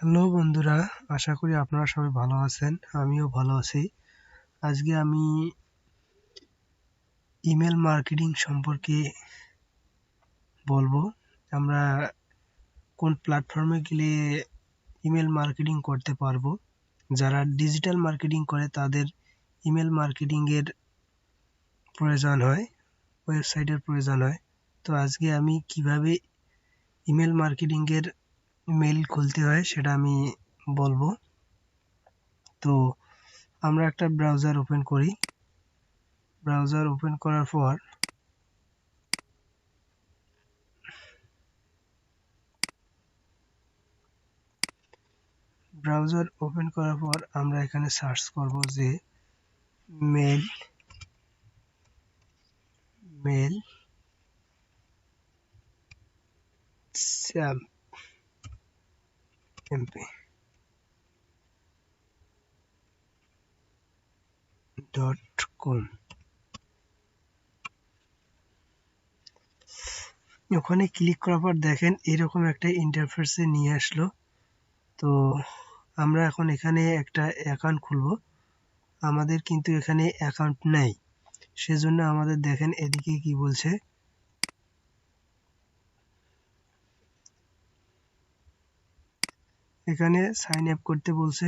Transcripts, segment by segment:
Hello বন্ধুরা, আশা করি আপনারা সবাই ভালো আছেন। আমিও ভালো আছি। আজকে আমি ইমেল মার্কেটিং সম্পর্কে বলবো। আমরা কোন প্ল্যাটফর্মে গেলে ইমেল মার্কেটিং করতে পারবো। যারা ডিজিটাল মার্কেটিং করে তাদের ইমেল মার্কেটিং এর প্রয়োজন হয়, ওয়েবসাইটের প্রয়োজন হয়। তো আজকে আমি কিভাবে ইমেল মার্কেটিং এর মেইল খুলতে হয় সেটা আমি বলবো। তো আমরা একটা ব্রাউজার ওপেন করি। ব্রাউজার ওপেন করার পর আমরা এখানে সার্চ করব যে মেল মেল এমপি .com। ওখানে ক্লিক করার পর দেখেন এরকম একটা ইন্টারফেসে নিয়ে আসলো। তো আমরা এখন এখানে একটা অ্যাকাউন্ট খুলবো। আমাদের কিন্তু এখানে অ্যাকাউন্ট নাই, সেজন্য আমাদের দেখেন এদিকে কি বলছে, এখানে সাইন আপ করতে বলছে,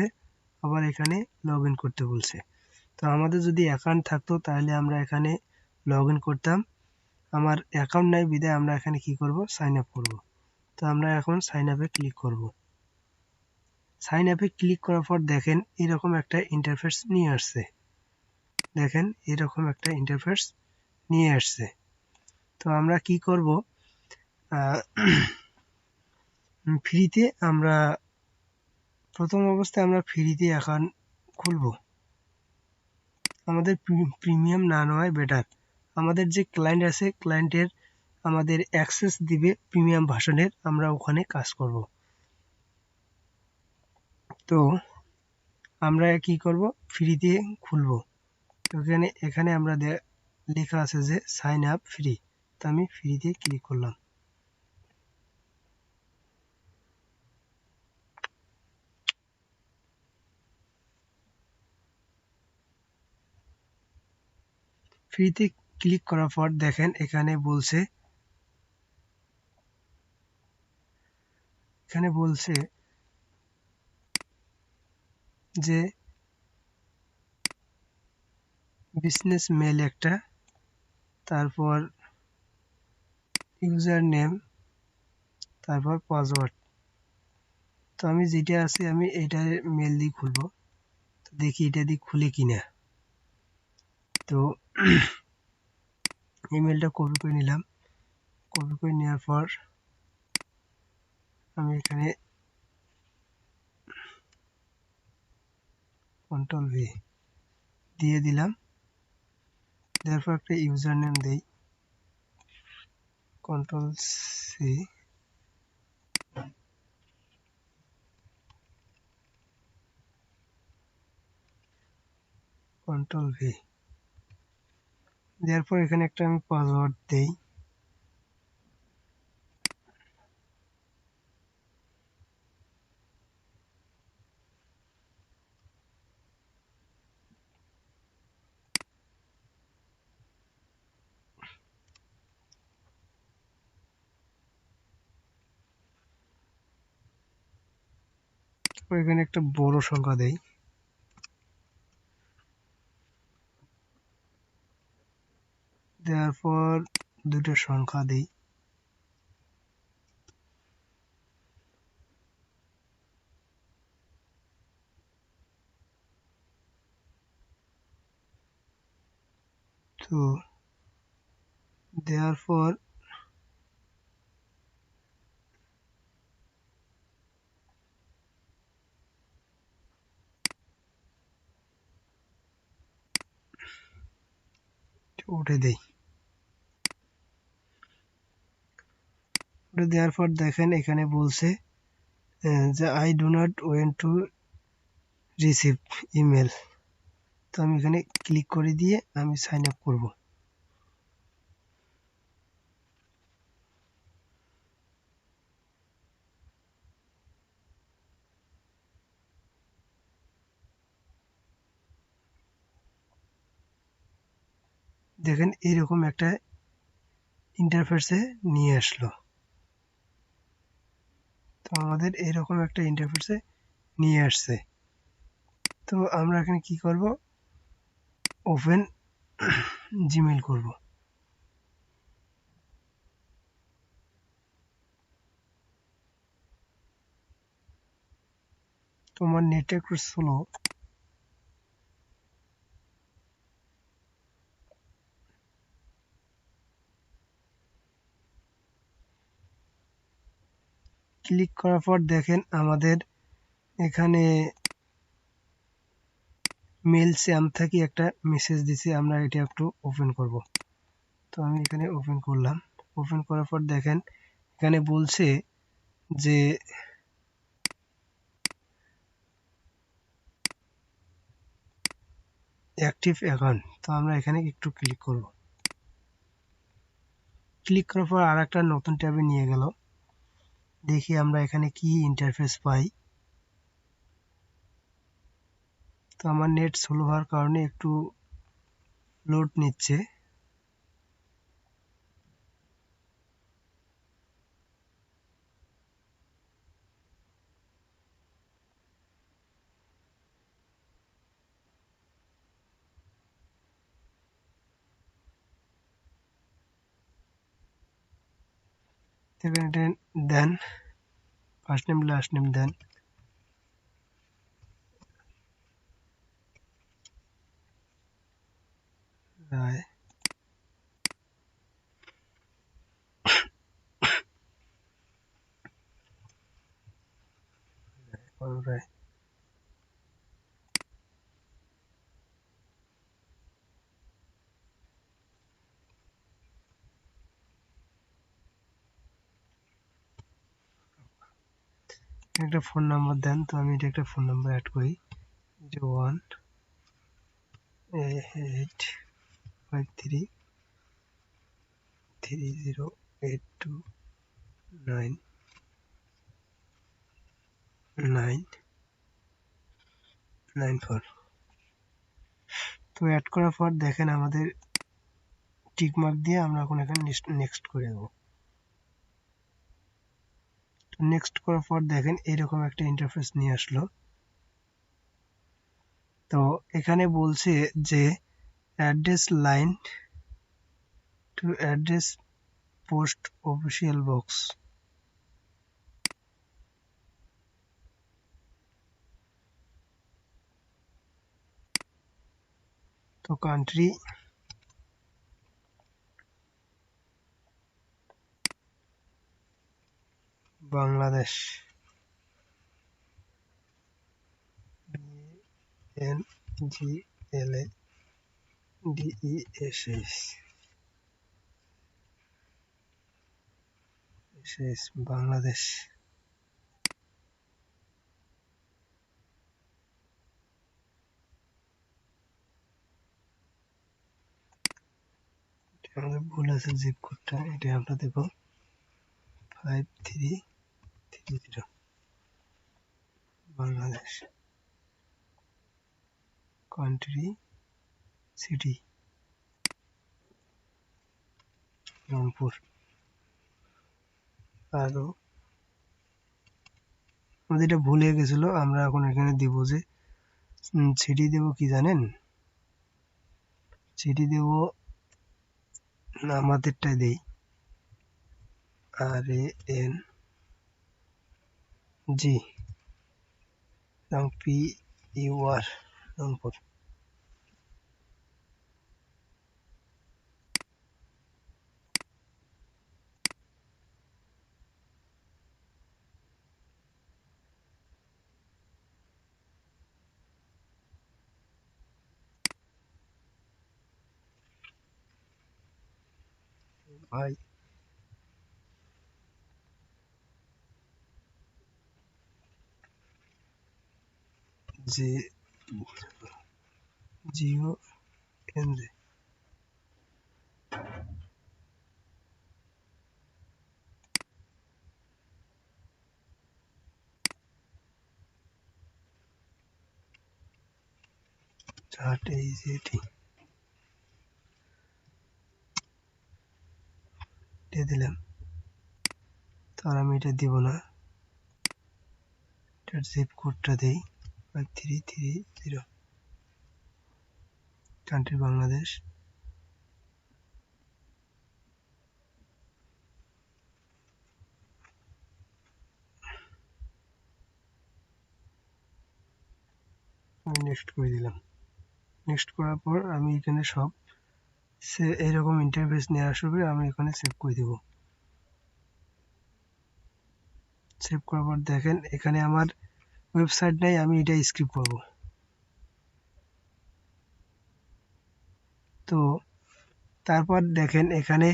আবার এখানে লগ ইন করতে বলছে। তো আমাদের যদি অ্যাকাউন্ট থাকতো তাহলে আমরা এখানে লগ ইন করতাম। আমার অ্যাকাউন্ট নাই বিধায় আমরা এখানে কি করব, সাইন আপ করব। তো আমরা এখন সাইন আপে ক্লিক করব। সাইন আপে ক্লিক করার পর দেখেন এরকম একটা ইন্টারফেস নিয়ে আসছে। দেখেন এরকম একটা ইন্টারফেস নিয়ে আসছে। তো আমরা কি করব, ফ্রিতে আমরা প্রথম অবস্থায় আমরা ফ্রিতে অ্যাকাউন্ট খুলব। আমাদের প্রিমিয়াম না নেওয়াই বেটার। আমাদের যে ক্লায়েন্ট আছে, ক্লায়েন্টের আমাদের অ্যাক্সেস দিবে প্রিমিয়াম ভার্সনের, আমরা ওখানে কাজ করব। তো আমরা কি করব, ফ্রিতে খুলব। এখানে আমরা লেখা আছে যে সাইন আপ ফ্রি। তো আমি ফ্রিতে ক্লিক করলাম। ফ্রিতে ক্লিক করার পর দেখেন এখানে বলছে যে বিজনেস মেল একটা, তারপর ইউজার নেম, তারপর পাসওয়ার্ড। তো আমি যেটা আছে আমি এটা মেল দিয়ে খুলবো। তো দেখি এটা দিয়ে খুলে কিনা। তো ইমেলটা কপি করে নিলাম। কপি করে নেওয়ার পর আমি এখানে কন্ট্রোল ভি দিয়ে দিলাম। দেওয়ার পর একটা ইউজার নেম দেই, কন্ট্রোল সি, কন্ট্রোল ভি দেওয়ার পর এখানে একটা আমি পাসওয়ার্ড দেই। এখানে একটা বড় সংখ্যা দেই। দেওয়ার পর দুটো সংখ্যা দেই। তো দেওয়ার পর উঠে দেই। উঠে দেওয়ার পর দেখেন এখানে বলছে যে I do not went to receive email. তো আমি এখানে ক্লিক করে দিয়ে আমি সাইন আপ করব। দেখেন এইরকম একটা ইন্টারফেসে নিয়ে আসলো। তো আমাদের এরকম একটা ইন্টারফেসে নিয়ে আসছে। তো আমরা এখানে কি করব, ওপেন জিমেইল করব। তোমার নেটটা একটু স্লো। ক্লিক করার পর দেখেন আমাদের এখানে মেইলচ্যাম্প থেকে একটা মেসেজ দিছে, আমরা এটা একটু ওপেন করব। তো আমি এখানে ওপেন করলাম। ওপেন করার পর দেখেন এখানে বলছে যে অ্যাক্টিভ অ্যাকাউন্ট। তো আমরা এখানে একটু ক্লিক করব। ক্লিক করার পর আর একটা নতুন ট্যাবে নিয়ে গেল। দেখি আমরা এখানে কি ইন্টারফেস পাই। তো আমার নেট স্লো হওয়ার কারণে একটু লোড নিচ্ছে। এখানে এটা দেন, ফার্স্ট নেম লাস্ট নেম দেন। রায়, রায়। একটা ফোন নাম্বার দেন। তো আমি এটা একটা ফোন নাম্বার অ্যাড করি, 018330829994। তো অ্যাড করার পর দেখেন আমাদের টিক মার্ক দিয়ে আমরা এখন এখানে নেক্সট করে দেবো। তো নেক্সট করার পর দেখেন এরকম একটা ইন্টারফেস নিয়ে আসলো। তো এখানে বলছে যে address line to address post official box. তো কান্ট্রি বাংলাদেশ, NGLADESS বাংলাদেশ। আমাদের ভুল আছে, জিপ কোডটা এটা আমরা দেব 5330। Bangladesh, country, city Rangpur. আরো আমাদের এটা ভুল হয়ে গেছিল, আমরা এখন এখানে দেব যে সিটি দেব কি জানেন, সিটি দেব আমাদেরটাই দেই, RANG এবং PUR রংপুর। ভাই যে জিও কেন্দ্রে চার্ট এই যেটি দিয়ে দিলাম। তো আর আমি এটা দিব না, এটার জিপ কোডটা দেই 5330, কান্ট্রি বাংলাদেশ। আমি নেক্সট করে দিলাম। নেক্সট করার পর আমি এখানে সব এরকম ইন্টারফেস নিয়ে আসবে, আমি এখানে সেভ করে দেব। সেভ করার পর দেখেন এখানে আমার ওয়েবসাইট নাই, আমি এটা স্ক্রিপ্ট করব। তো তারপর দেখেন এখানে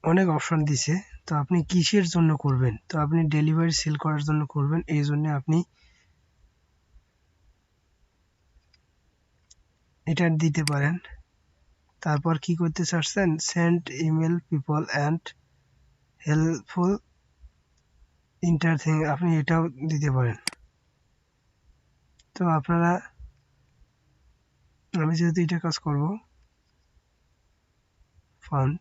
অনেক অপশন দিছে। তো আপনি কিসের জন্য করবেন? তো আপনি ডেলিভারি সেল করার জন্য করবেন, এই জন্য আপনি এটা দিতে পারেন। তারপর কি করতে চাচ্ছেন? Send email people and helpful interesting, আপনি এটাও দিতে পারেন। তো আপনারা, আমি যেহেতু এটা কাজ করব, ফান্ড,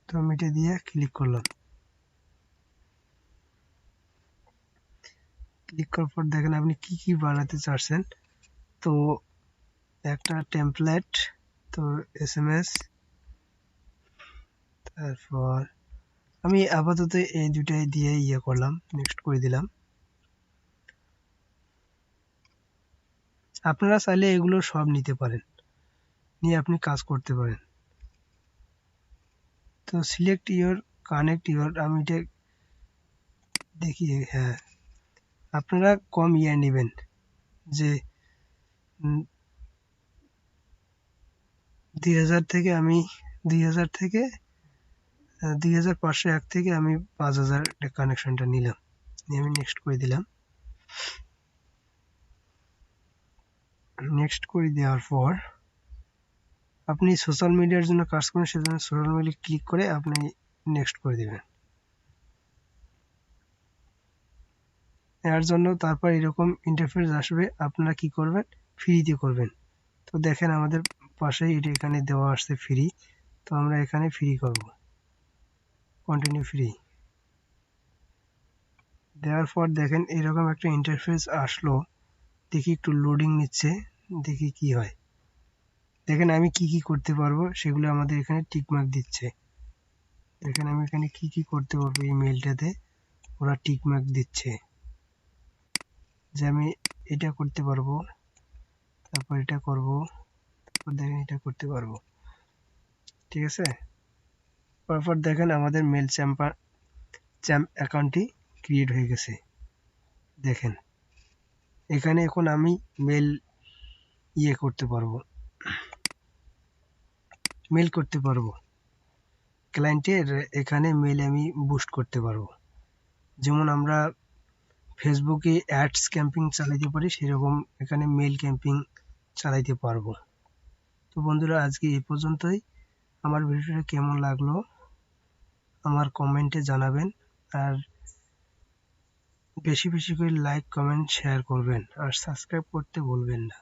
তো আমি এটা দিয়ে ক্লিক করলাম। ক্লিক করার পর দেখেন আপনি কি কি বানাতে চাচ্ছেন। তো একটা টেমপ্লেট, তো SMS, তারপর আমি আপাতত এই দুটাই দিয়ে করলাম, নেক্সট করে দিলাম। আপনারা চাইলে এগুলো সব নিতে পারেন, নিয়ে আপনি কাজ করতে পারেন। তো সিলেক্ট ইওর, কানেক্ট ইওর, আমি এটা দেখি। হ্যাঁ, আপনারা কম নেবেন, যে 2000 থেকে আমি 2000 থেকে 2501 থেকে আমি 5000 কানেকশনটা নিলাম, নিয়ে আমি নেক্সট করে দিলাম। নেক্সট করে দেওয়ার পর আপনি সোশ্যাল মিডিয়ার জন্য কাজ করেন, সেজন্য সোশ্যাল মিডিয়া ক্লিক করে আপনি নেক্সট করে দেবেন। এর জন্য তারপর এরকম ইন্টারফেস আসবে, আপনারা কি করবেন? ফ্রিতে করবেন। তো দেখেন আমাদের পাশেই এটা এখানে দেওয়া আসছে ফ্রি, তো আমরা এখানে ফ্রি করব, কন্টিনিউ ফ্রি দেওয়ার পর দেখেন এরকম একটা ইন্টারফেস আসলো। দেখি একটু লোডিং নিচ্ছে, দেখি কি হয়। দেখেন আমি কি কি করতে পারবো সেগুলো আমাদের এখানে টিকমার্ক দিচ্ছে। দেখেন আমি এখানে কি কি করতে পারবো, এই মেলটাতে ওরা টিকমার্ক দিচ্ছে যে আমি এটা করতে পারবো, তারপর এটা করব, তারপর দেখেন এটা করতে পারবো। ঠিক আছে, তারপর দেখেন আমাদের মেল চ্যাম্প অ্যাকাউন্টটি ক্রিয়েট হয়ে গেছে। দেখেন এখানে এখন আমি মেল করতে পারবো, মেল করতে পারবো ক্লায়েন্টের, এখানে মেল আমি বুস্ট করতে পারবো। যেমন আমরা ফেসবুকে অ্যাডস ক্যাম্পিং চালাইতে পারি, সেরকম এখানে মেল ক্যাম্পিং চালাইতে পারবো। তো বন্ধুরা আজকে এই পর্যন্তই। আমার ভিডিওটা কেমন লাগলো আমার কমেন্টে জানাবেন, আর বেশি বেশি করে লাইক, কমেন্ট, শেয়ার করবেন, আর সাবস্ক্রাইব করতে ভুলবেন না।